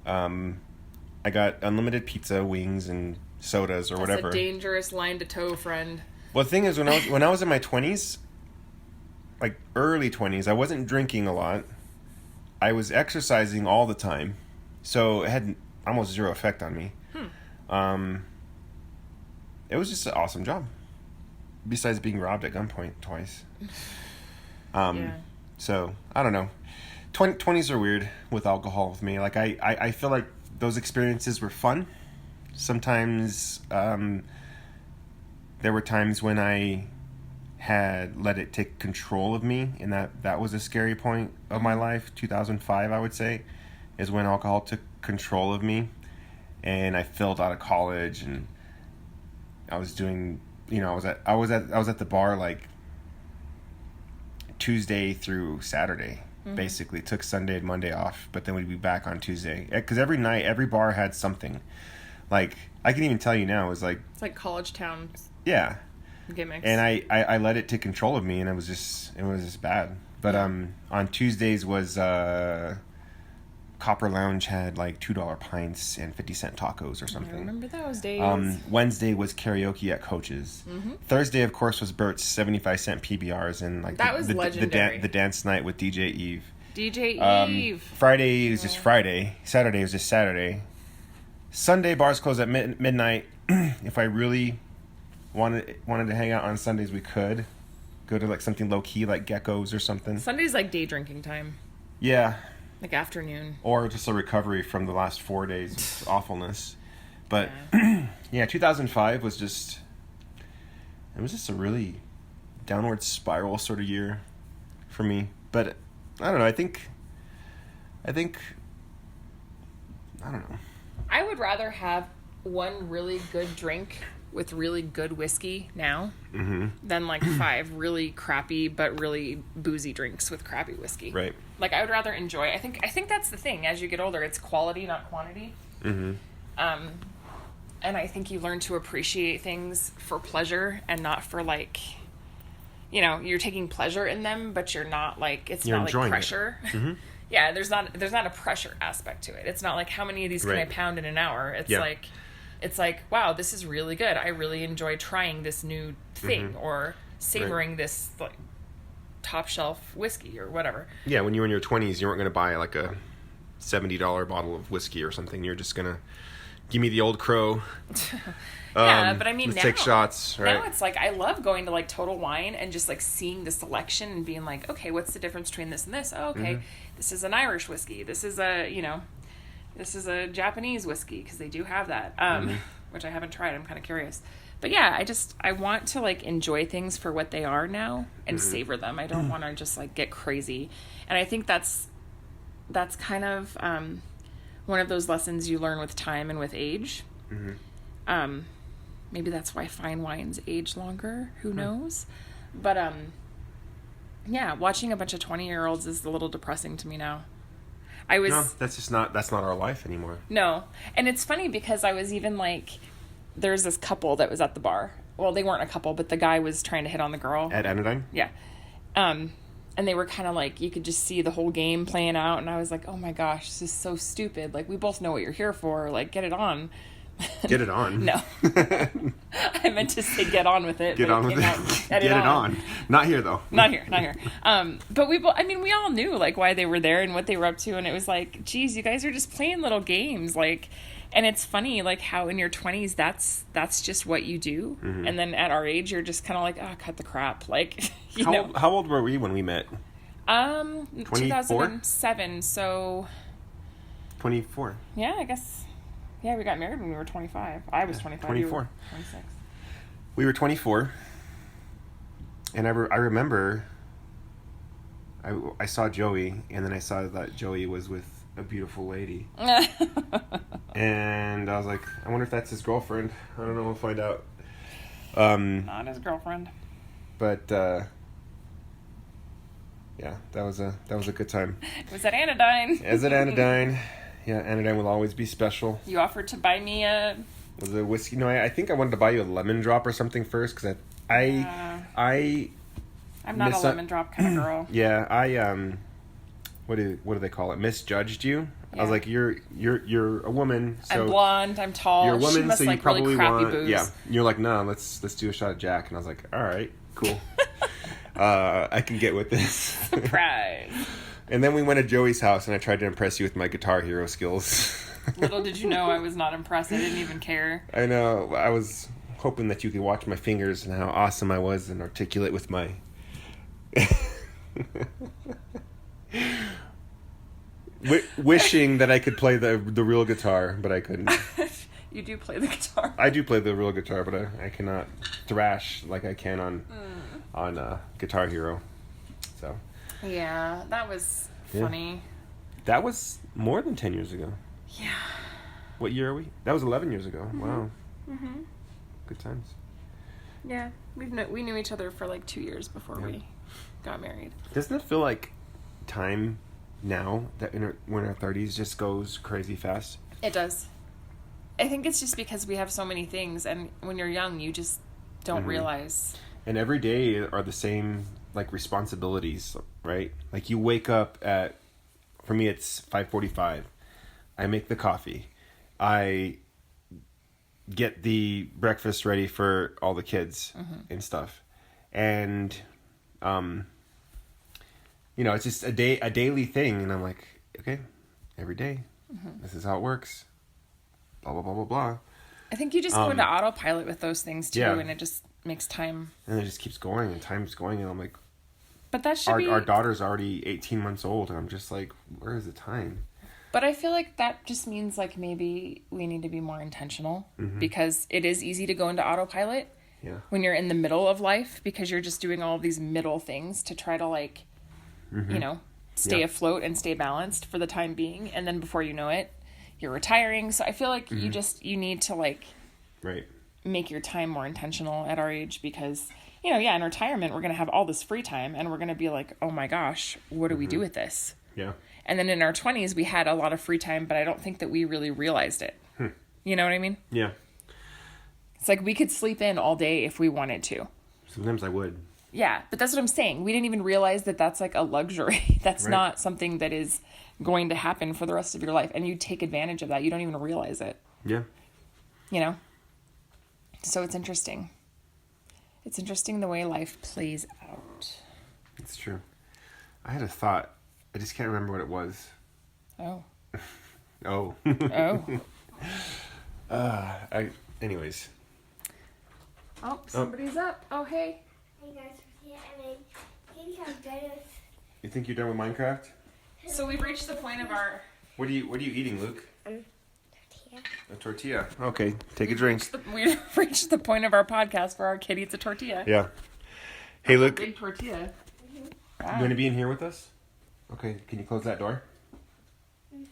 I got unlimited pizza, wings, and sodas or whatever. That's a dangerous line to toe, friend. Well, the thing is, when I was in my 20s, like early 20s, I wasn't drinking a lot. I was exercising all the time, so it had almost zero effect on me. It was just an awesome job. Besides being robbed at gunpoint twice. So, I don't know. 20s are weird with alcohol with me. Like, I feel like those experiences were fun. Sometimes there were times when I had let it take control of me, and that was a scary point of my life. 2005, I would say, is when alcohol took control of me, and I failed out of college, and I was doing, I was at the bar like Tuesday through Saturday. Basically took Sunday and Monday off, but then we'd be back on Tuesday, because every night every bar had something. Like, I can even tell you now, it's like college town gimmicks. And I let it take control of me, and it was just bad. But on Tuesdays was Copper Lounge had like $2 pints and 50-cent tacos or something. I remember those days. Wednesday was karaoke at Coach's. Thursday, of course, was Bert's 75-cent PBRs, and like that was legendary. The dance night with DJ Eve. DJ Eve. Friday was just Friday. Saturday was just Saturday. Sunday bars closed at midnight. If I really wanted to hang out on Sundays, we could go to like something low key like Gecko's or something. Sunday's like day drinking time. Yeah. Like afternoon. Or just a recovery from the last 4 days of awfulness. But, 2005 was just... It was just a really downward spiral sort of year for me. But, I don't know, I think... I don't know. I would rather have one really good drink with really good whiskey now than like 5 really crappy but really boozy drinks with crappy whiskey. Right. Like, I would rather enjoy. I think that's the thing. As you get older, it's quality, not quantity. And I think you learn to appreciate things for pleasure and not for like, you're taking pleasure in them, but you're not like, you're not like pressure. Yeah, there's not a pressure aspect to it. It's not like, how many of these can I pound in an hour? It's like, wow, this is really good. I really enjoy trying this new thing or savoring this like top shelf whiskey or whatever. Yeah, when you were in your 20s, you weren't going to buy like a $70 bottle of whiskey or something. You're just going to give me the Old Crow. Yeah, but I mean, let's take shots, right? Now it's like, I love going to like Total Wine and just like seeing the selection and being like, okay, what's the difference between this and this? Oh, okay, this is an Irish whiskey. This is this is a Japanese whiskey, because they do have that, which I haven't tried. I'm kind of curious. But yeah, I want to like enjoy things for what they are now and savor them. I don't want to just like get crazy. And I think that's kind of one of those lessons you learn with time and with age. Maybe that's why fine wines age longer. Who knows? But yeah, watching a bunch of 20-year-olds is a little depressing to me now. No, that's not our life anymore. No. And it's funny because I was even like, there's this couple that was at the bar. Well, they weren't a couple, but the guy was trying to hit on the girl. At Anodyne? Yeah. And they were kind of like, you could just see the whole game playing out. And I was like, oh my gosh, this is so stupid. Like, we both know what you're here for. Like, get it on. Get it on. No. I meant to say get on with it. Get on with it. Get it on. Not here, though. Not here. But we all knew, like, why they were there and what they were up to. And it was like, geez, you guys are just playing little games. Like, and it's funny, like, how in your 20s, that's just what you do. Mm-hmm. And then at our age, you're just kind of like, oh, cut the crap. Like, How old were we when we met? 2007. So 24. Yeah, I guess. Yeah, we got married when we were 25. I was 25. 24. You were 26. We were 24. And I remember I saw Joey, and then I saw that Joey was with a beautiful lady. And I was like, I wonder if that's his girlfriend. I don't know. We'll find out. Not his girlfriend. But yeah, that was a good time. It was at Anodyne. Is it Anodyne? Yeah, Anodyne will always be special. You offered to buy me a... Was it whiskey? No, I think I wanted to buy you a lemon drop or something first, because I'm not a lemon drop kind of girl. Yeah, what do they call it? Misjudged you. Yeah. I was like, you're a woman. So I'm blonde. I'm tall. You're a woman, she must so you like probably really crappy want. Booze. Yeah, you're like, no, let's do a shot of Jack, and I was like, all right, cool. I can get with this. Surprise. And then we went to Joey's house, and I tried to impress you with my Guitar Hero skills. Little did you know I was not impressed. I didn't even care. I know. I was hoping that you could watch my fingers and how awesome I was and articulate with my... Wishing that I could play the real guitar, but I couldn't. You do play the guitar. I do play the real guitar, but I cannot thrash like I can on Guitar Hero. So... Yeah, that was funny. That was more than 10 years ago. Yeah. What year are we? That was 11 years ago. Mm-hmm. Wow. Mm-hmm. Good times. Yeah, we knew each other for like 2 years before we got married. Doesn't it feel like time now that we're in our 30s just goes crazy fast? It does. I think it's just because we have so many things, and when you're young, you just don't realize. And every day are the same, like, responsibilities, right? Like, you wake up at, for me, it's 5:45. I make the coffee. I get the breakfast ready for all the kids and stuff. And, it's just a daily thing. And I'm like, okay, every day, this is how it works. Blah, blah, blah, blah, blah. I think you just go into autopilot with those things, too, and it just makes time. And it just keeps going, and time's going, and I'm like... But that should be... Our daughter's already 18 months old, and I'm just like, where is the time? But I feel like that just means, like, maybe we need to be more intentional, because it is easy to go into autopilot when you're in the middle of life, because you're just doing all of these middle things to try to, like, stay afloat and stay balanced for the time being, and then before you know it, you're retiring. So I feel like you need to, like... Right. Make your time more intentional at our age, because in retirement we're going to have all this free time, and we're going to be like, oh my gosh, what do we do with this? Yeah. And then in our 20s we had a lot of free time, but I don't think that we really realized it. You know what I mean? Yeah. It's like we could sleep in all day if we wanted to. Sometimes I would. Yeah, but that's what I'm saying. We didn't even realize that that's like a luxury. That's not something that is going to happen for the rest of your life, and you take advantage of that. You don't even realize it. Yeah. So it's interesting. It's interesting the way life plays out. It's true. I had a thought. I just can't remember what it was. Oh. Oh. Anyways. Oh, somebody's up. Oh, hey. Hey guys, I think I'm done with... You think you're done with Minecraft? So we've reached the point of our... What are you eating, Luke? Tortilla. A tortilla. Okay, take a drink. We've reached the point of our podcast where our kid eats a tortilla. Yeah. Hey, That's Luke. a big tortilla. Wow. You going to be in here with us? Okay, can you close that door?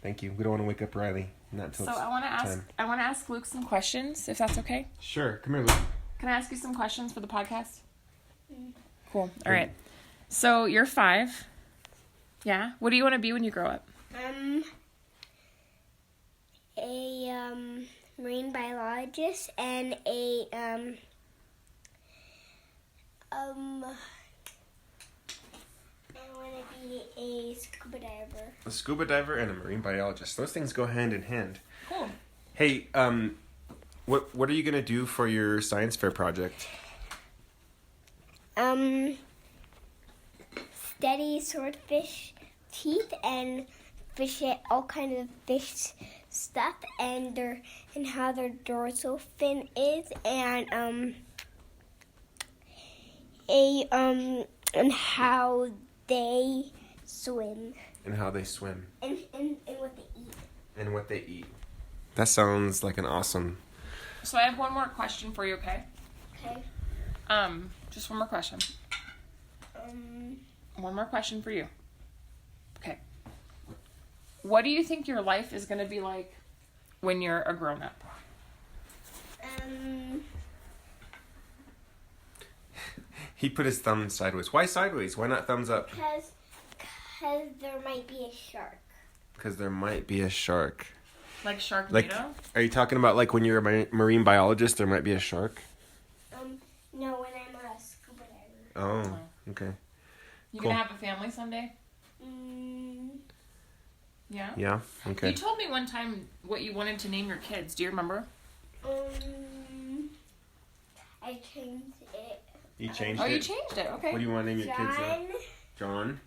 Thank you. We don't want to wake up Riley. Not till I want to ask Luke some questions, if that's okay. Sure. Come here, Luke. Can I ask you some questions for the podcast? Cool. All right. So you're 5. Yeah. What do you want to be when you grow up? A marine biologist and a I want to be a scuba diver. A scuba diver and a marine biologist. Those things go hand in hand. Cool. Hey, What are you gonna do for your science fair project? Study swordfish teeth and fish it, all kinds of fish stuff, and how their dorsal fin is, and and how they swim. And how they swim. And what they eat. And what they eat. That sounds like an awesome. So I have one more question for you, okay? Okay. Just one more question. One more question for you. Okay. What do you think your life is going to be like when you're a grown-up? He put his thumb sideways. Why sideways? Why not thumbs up? Because there might be a shark. Because there might be a shark. Like Sharknado? Like, are you talking about like when you're a marine biologist, there might be a shark? No, when I'm a scuba diver. Oh, okay. You Cool. gonna have a family someday? Yeah? Yeah, okay. You told me one time what you wanted to name your kids. Do you remember? I changed it. You changed Oh, it? you changed it. Okay. What do you want to name your kids now? John?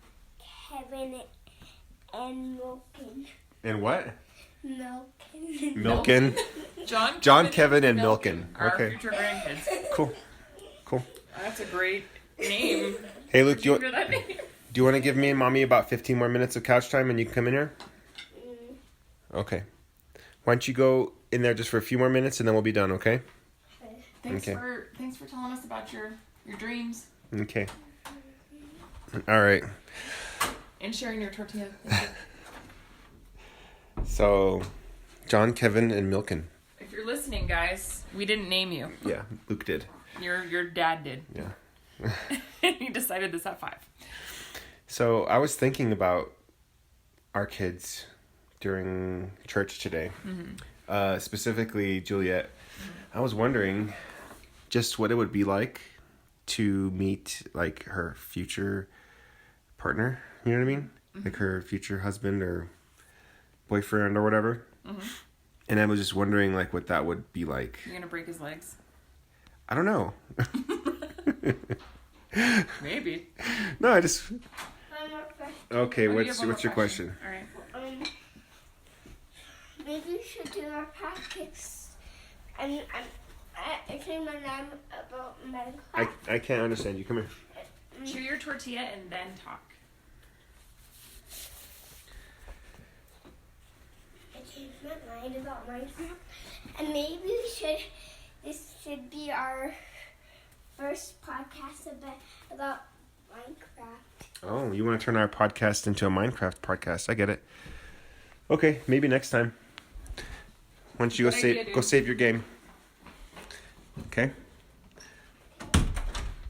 Kevin, and Milken. And what? Milken. Milken. John, Kevin, and Milken. Our Okay. future grandkids. Cool. That's a great name. Hey, Luke, Did do you you, hear that name? do you want to give me and Mommy about 15 more minutes of couch time and you can come in here? Okay. Why don't you go in there just for a few more minutes and then we'll be done, okay? Thanks Okay. for telling us about your dreams Okay. All right. and sharing your tortilla. Thank you. So, John, Kevin, and Milken. If you're listening, guys, we didn't name you. Yeah, Luke did. Your dad did. Yeah. He decided this at 5. So, I was thinking about our kids during church today. Specifically, Juliet. I was wondering just what it would be like to meet, like, her future partner. You know what I mean? Like, her future husband or boyfriend or whatever. And I was just wondering, like, what that would be like. You're gonna break his legs? I don't know. Maybe. No, I just... One more question. Okay, Oh, you have what's one more your question? All right. Maybe we should do our practice. I think my mom about medical. I can't understand you. Come here. Chew your tortilla and then talk. I changed my mind about Minecraft, and maybe this should be our first podcast about Minecraft. Oh, you want to turn our podcast into a Minecraft podcast? I get it. Okay, maybe next time. Once you Good idea, go dude. save your game. Okay.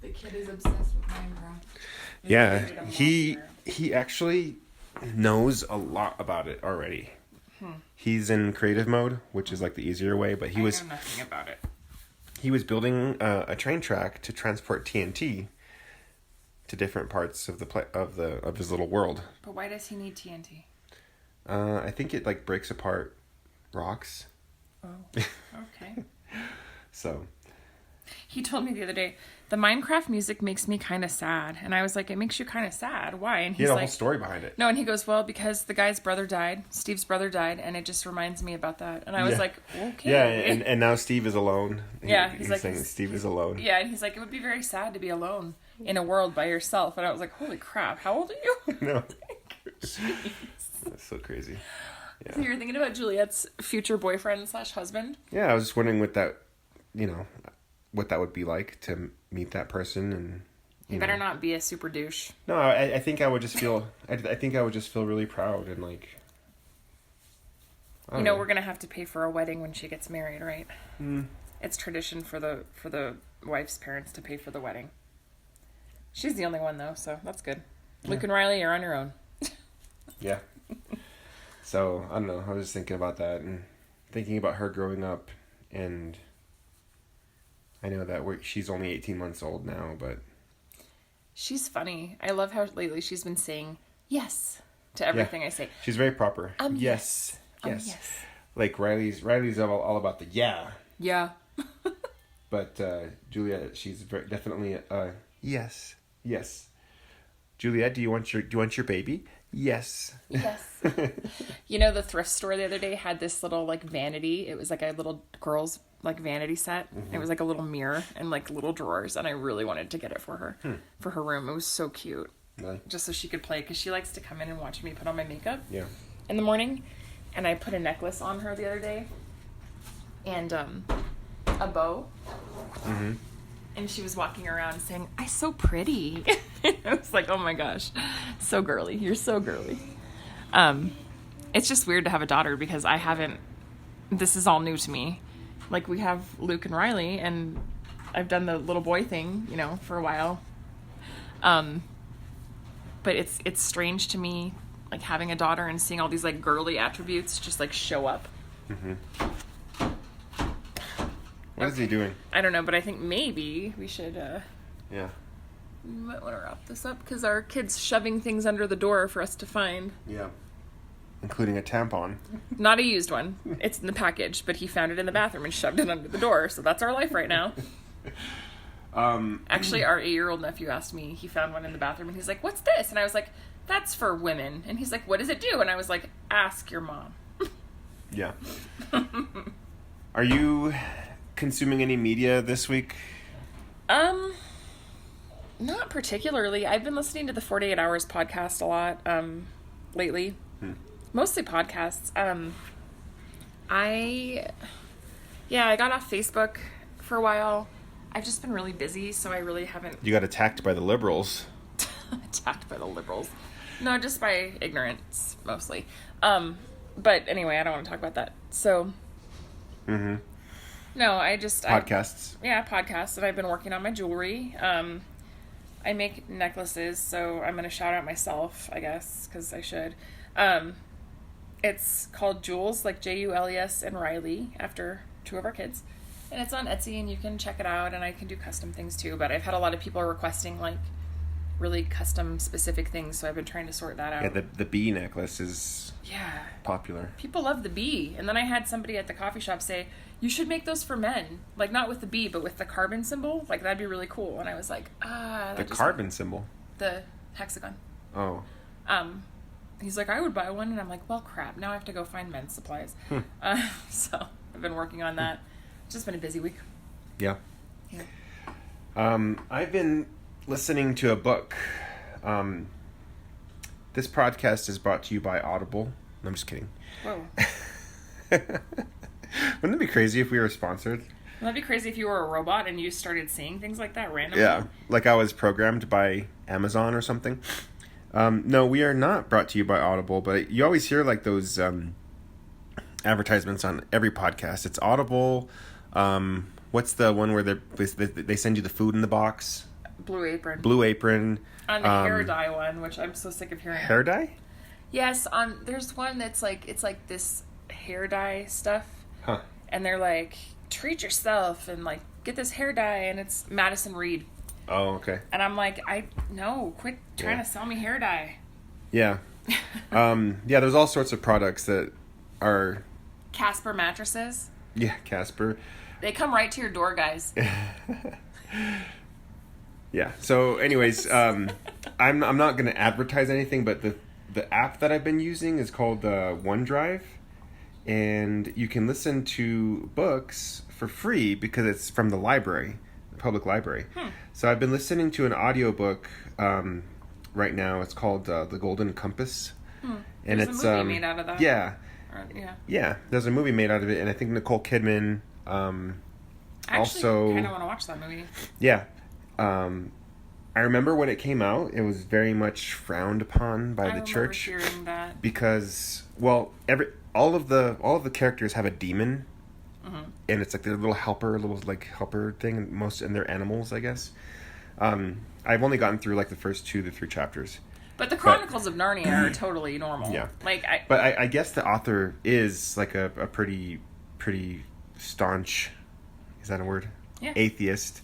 The kid is obsessed with Minecraft. Yeah, he actually knows a lot about it already. He's in creative mode, which is like the easier way, but he I was know nothing about it. building a train track to transport TNT to different parts of of his little world. But why does he need TNT? I think it like breaks apart rocks. Oh, okay. So He told me the other day, the Minecraft music makes me kind of sad. And I was like, it makes you kind of sad. Why? And he he's had a like, whole story behind it. no, and he goes, well, because the guy's brother died. Steve's brother died. And it just reminds me about that. And I was Yeah. like, okay. Yeah, and now Steve is alone. Yeah, he's he's saying like- Steve is alone. Yeah, and he's like, it would be very sad to be alone in a world by yourself. And I was like, holy crap, how old are you? No, that's so crazy. So you're thinking about Juliet's future boyfriend / husband? Yeah, I was just wondering what that would be like to meet that person, and You better not be a super douche. No, I think I would just feel. I think I would just feel really proud and like. I don't know. We're gonna have to pay for a wedding when she gets married, right? It's tradition for the wife's parents to pay for the wedding. She's the only one though, so that's good. Yeah. Luke and Riley are on your own. Yeah. So I don't know. I was just thinking about that and thinking about her growing up, and I know that she's only 18 months old now, but She's funny. I love how lately she's been saying yes to everything I say. she's very proper. Yes. Yes. Yes. Like Riley's all about the yeah. Yeah. But Juliet, she's definitely yes. Juliet, do you want your baby? Yes. Yes. The thrift store the other day had this little like vanity. It was like a little girl's like vanity set. Mm-hmm. It was like a little mirror and like little drawers, and I really wanted to get it for her for her room. It was so cute. Really? Just so she could play, because she likes to come in and watch me put on my makeup. Yeah. In the morning, and I put a necklace on her the other day, and a bow. Mm-hmm. And she was walking around saying, "I'm so pretty." I was like, "Oh my gosh, so girly. You're so girly." It's just weird to have a daughter, because this is all new to me. Like, we have Luke and Riley, and I've done the little boy thing, for a while. But it's strange to me, like, having a daughter and seeing all these like girly attributes just like show up. Mm-hmm. What is he doing? I don't know, but I think maybe we should, we might want to wrap this up, because our kid's shoving things under the door for us to find. Yeah. Including a tampon. Not a used one. It's in the package, but he found it in the bathroom and shoved it under the door, so that's our life right now. Actually, our 8-year-old nephew asked me, he found one in the bathroom, and he's like, "What's this?" And I was like, "That's for women." And he's like, "What does it do?" And I was like, "Ask your mom." Yeah. Are you consuming any media this week? Not particularly. I've been listening to the 48 Hours podcast a lot lately. Mostly podcasts. I got off Facebook for a while. I've just been really busy, so I really haven't... You got attacked by the liberals. Attacked by the liberals. No, just by ignorance, mostly. But anyway, I don't want to talk about that. So... Mm-hmm. No, I just... Podcasts. Podcasts. And I've been working on my jewelry. I make necklaces, so I'm going to shout out myself, I guess, because I should. It's called Jules, like Jules and Riley, after 2 of our kids. And it's on Etsy, and you can check it out, and I can do custom things too. But I've had a lot of people requesting like really custom specific things, so I've been trying to sort that out. Yeah, the bee necklace is popular. People love the bee. And then I had somebody at the coffee shop say, "You should make those for men. Like, not with the bee, but with the carbon symbol. Like, that'd be really cool." And I was like, The carbon symbol? The hexagon. Oh. He's like, "I would buy one." And I'm like, "Well, crap. Now I have to go find men's supplies." So I've been working on that. It's just been a busy week. Yeah. I've been listening to a book. This podcast is brought to you by Audible. No, I'm just kidding. Whoa. Wouldn't it be crazy if we were sponsored? That'd be crazy if you were a robot and you started saying things like that randomly. Yeah, like I was programmed by Amazon or something. No, we are not brought to you by Audible, but you always hear like those advertisements on every podcast. It's Audible. What's the one where they send you the food in the box? Blue Apron. Blue Apron. On the hair dye one, which I'm so sick of hearing. Hair dye? Yes, there's one that's like, it's like this hair dye stuff. Huh. And they're like, treat yourself and like get this hair dye, and it's Madison Reed. Oh, okay. And I'm like, quit trying to sell me hair dye. Yeah. There's all sorts of products that are... Casper mattresses. Yeah, Casper. They come right to your door, guys. Yeah. So anyways, I'm not going to advertise anything, but the app that I've been using is called OneDrive, and you can listen to books for free because it's from the library, the public library. So I've been listening to an audiobook right now. It's called The Golden Compass. And There's a movie made out of that. Yeah. Yeah, there's a movie made out of it, and I think Nicole Kidman I actually kind of want to watch that movie. Yeah. I remember when it came out, it was very much frowned upon by the church. I remember hearing that. Because, well, all of the characters have a demon, and it's like their little helper thing, and they're animals, I guess. I've only gotten through like the first 2 to 3 chapters. But the Chronicles of Narnia are totally normal. Yeah. But I guess the author is like a pretty staunch, is that a word? Yeah. Atheist.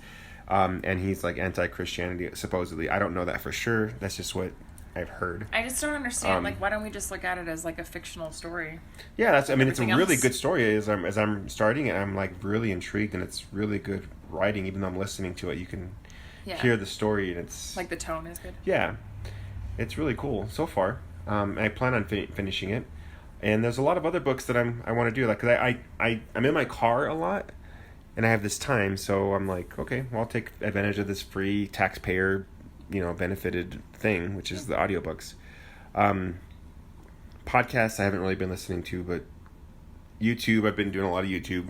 And he's like anti-Christianity, supposedly. I don't know that for sure. That's just what I've heard. I just don't understand. Like, why don't we just look at it as like a fictional story? Yeah, that's. I mean, it's a Everything really else. good story. As I'm starting it, I'm like really intrigued, and it's really good writing. Even though I'm listening to it, you can Yeah. hear the story, and it's Like the tone is good. yeah, it's really cool so far. I plan on finishing it, and there's a lot of other books that I want to do. Like, 'cause I'm in my car a lot, and I have this time, so I'm like, okay, well, I'll take advantage of this free taxpayer, benefited thing, which is the audiobooks. Podcasts I haven't really been listening to, but YouTube, I've been doing a lot of YouTube.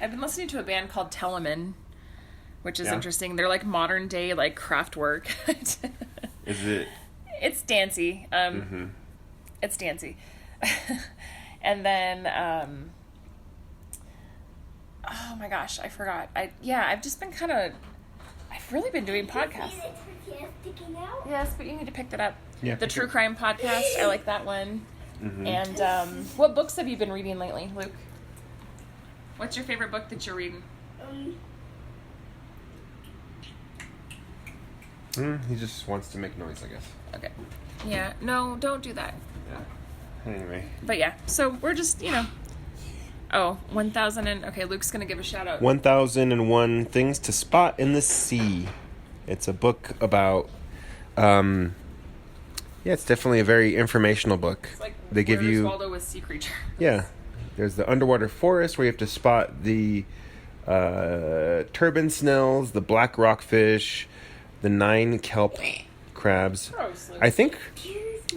I've been listening to a band called Telemann, which is Yeah. interesting. They're like modern day like craft work. Is it? It's dancey. It's dancey. And then oh my gosh, I forgot. I've just been I've really been doing podcasts. See the tortilla sticking out? Yes, but you need to pick that up. Yeah, The pick True it. Crime Podcast. I like that one. And what books have you been reading lately, Luke? What's your favorite book that you're reading? He just wants to make noise, I guess. Okay. Yeah. No, don't do that. Yeah. Anyway. But yeah, so we're just, Oh, 1,000 and... Okay, Luke's going to give a shout out. 1001 Things to Spot in the Sea. It's a book about... it's definitely a very informational book. It's like They give Where's you... Waldo with Sea Creature. Yeah. There's the underwater forest where you have to spot the turban snails, the black rockfish, the 9 kelp crabs. Gross, Luke.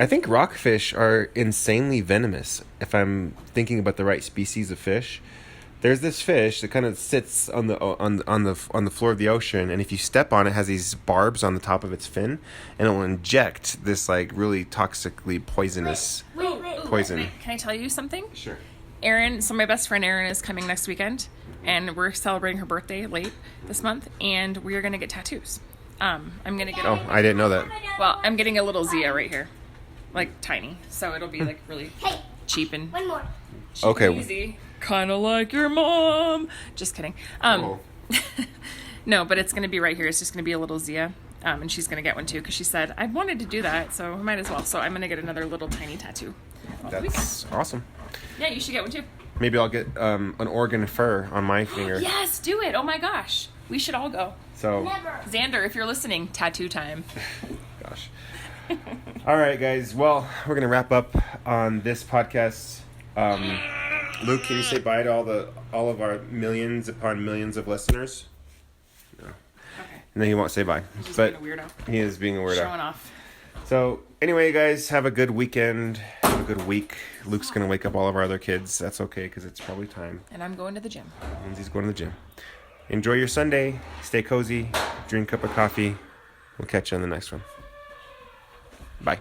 I think rockfish are insanely venomous. If I'm thinking about the right species of fish, there's this fish that kind of sits on the floor of the ocean, and if you step on it, it has these barbs on the top of its fin, and it will inject this like really toxically poisonous Wait. poison. Can I tell you something? Sure. Erin, so my best friend Erin is coming next weekend, and we're celebrating her birthday late this month, and we are going to get tattoos. I'm going to get... Oh, I didn't know that. Well, I'm getting a little Zia right here. Like, tiny. So it'll be, like, really Hey, cheap and one more. Okay. easy. Kind of like your mom. Just kidding. Oh. No, but it's going to be right here. It's just going to be a little Zia. And she's going to get one, too, because she said, I wanted to do that, so I might as well. So I'm going to get another little tiny tattoo. That's awesome. Yeah, you should get one, too. Maybe I'll get an Oregon fur on my finger. Yes, do it. Oh, my gosh. We should all go. So, Never. Xander, if you're listening, tattoo time. gosh. All right, guys. Well, we're gonna wrap up on this podcast. Luke, can you say bye to all of our millions upon millions of listeners? No. Okay. No, he won't say bye. He's just But being a weirdo. he is being a weirdo. Showing off. So, anyway, guys, have a good weekend. Have a good week. Luke's gonna wake up all of our other kids. That's okay, because it's probably time. And I'm going to the gym. Lindsay's going to the gym. Enjoy your Sunday. Stay cozy. Drink a cup of coffee. We'll catch you on the next one. Bye.